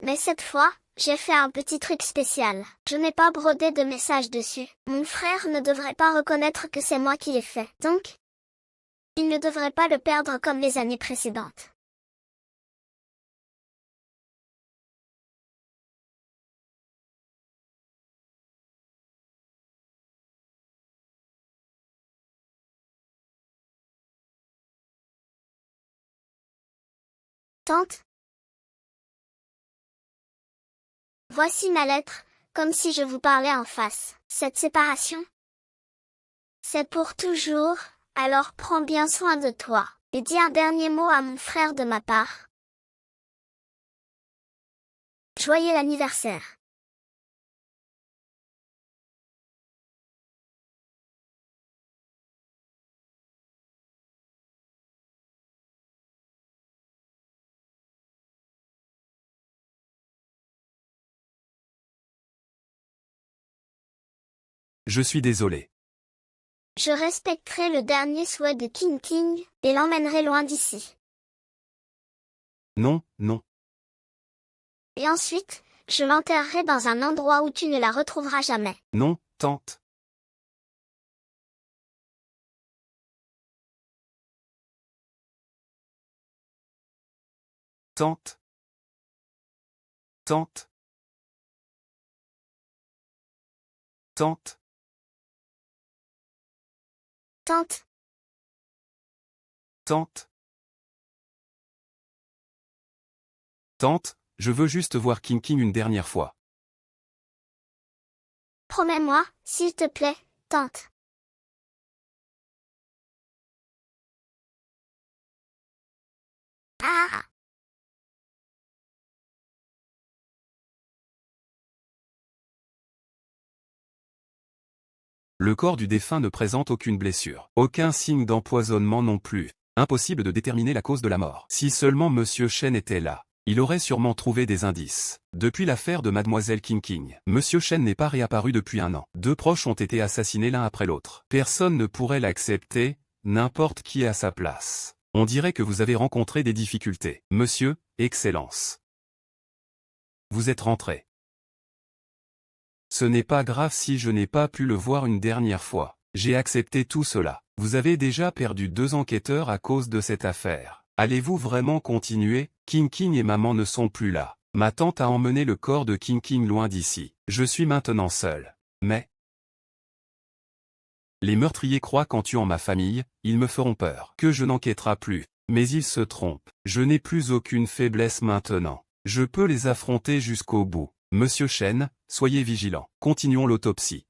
Mais cette fois, j'ai fait un petit truc spécial. Je n'ai pas brodé de message dessus. Mon frère ne devrait pas reconnaître que c'est moi qui l'ai fait. Donc, il ne devrait pas le perdre comme les années précédentes. Tante, voici ma lettre, comme si je vous parlais en face. Cette séparation, c'est pour toujours, alors prends bien soin de toi, et dis un dernier mot à mon frère de ma part. Joyeux anniversaire. Je suis désolé. Je respecterai le dernier souhait de King King, et l'emmènerai loin d'ici. Non, non. Et ensuite, je l'enterrerai dans un endroit où tu ne la retrouveras jamais. Non, tante. Tante. Tante. Tante. Tante, Tante. Tante, je veux juste voir King King une dernière fois. Promets-moi, s'il te plaît, tante. Ah! Le corps du défunt ne présente aucune blessure. Aucun signe d'empoisonnement non plus. Impossible de déterminer la cause de la mort. Si seulement Monsieur Chen était là, il aurait sûrement trouvé des indices. Depuis l'affaire de Mademoiselle King King, Monsieur Chen n'est pas réapparu depuis un an. Deux proches ont été assassinés l'un après l'autre. Personne ne pourrait l'accepter, n'importe qui à sa place. On dirait que vous avez rencontré des difficultés. Monsieur, Excellence. Vous êtes rentré. Ce n'est pas grave si je n'ai pas pu le voir une dernière fois. J'ai accepté tout cela. Vous avez déjà perdu 2 enquêteurs à cause de cette affaire. Allez-vous vraiment continuer? King King et maman ne sont plus là. Ma tante a emmené le corps de King King loin d'ici. Je suis maintenant seul. Mais les meurtriers croient qu'en tuant ma famille, ils me feront peur. Que je n'enquêterai plus. Mais ils se trompent. Je n'ai plus aucune faiblesse maintenant. Je peux les affronter jusqu'au bout. Monsieur Chen, soyez vigilant. Continuons l'autopsie.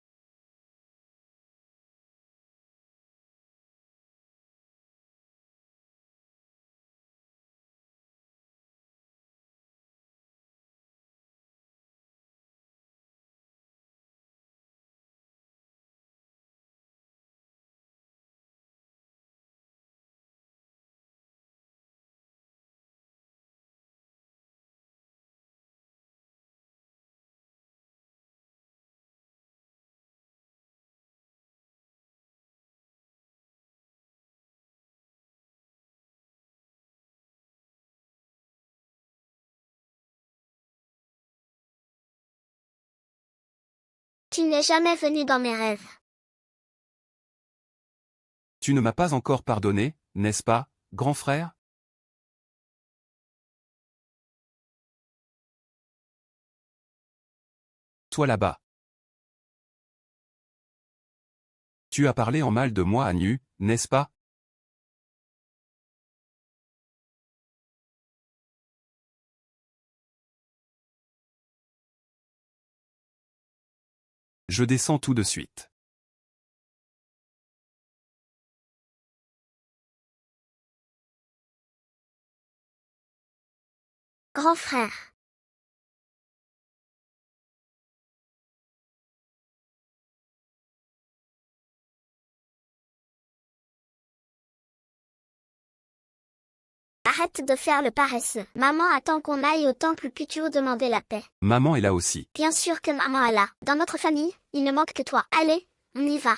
Tu n'es jamais venu dans mes rêves. Tu ne m'as pas encore pardonné, n'est-ce pas, grand frère? Toi là-bas. Tu as parlé en mal de moi à nu, n'est-ce pas? Je descends tout de suite. Grand frère. Arrête de faire le paresseux. Maman attend qu'on aille au temple puis tu oses demander la paix. Maman est là aussi. Bien sûr que maman est là. Dans notre famille, il ne manque que toi. Allez, on y va.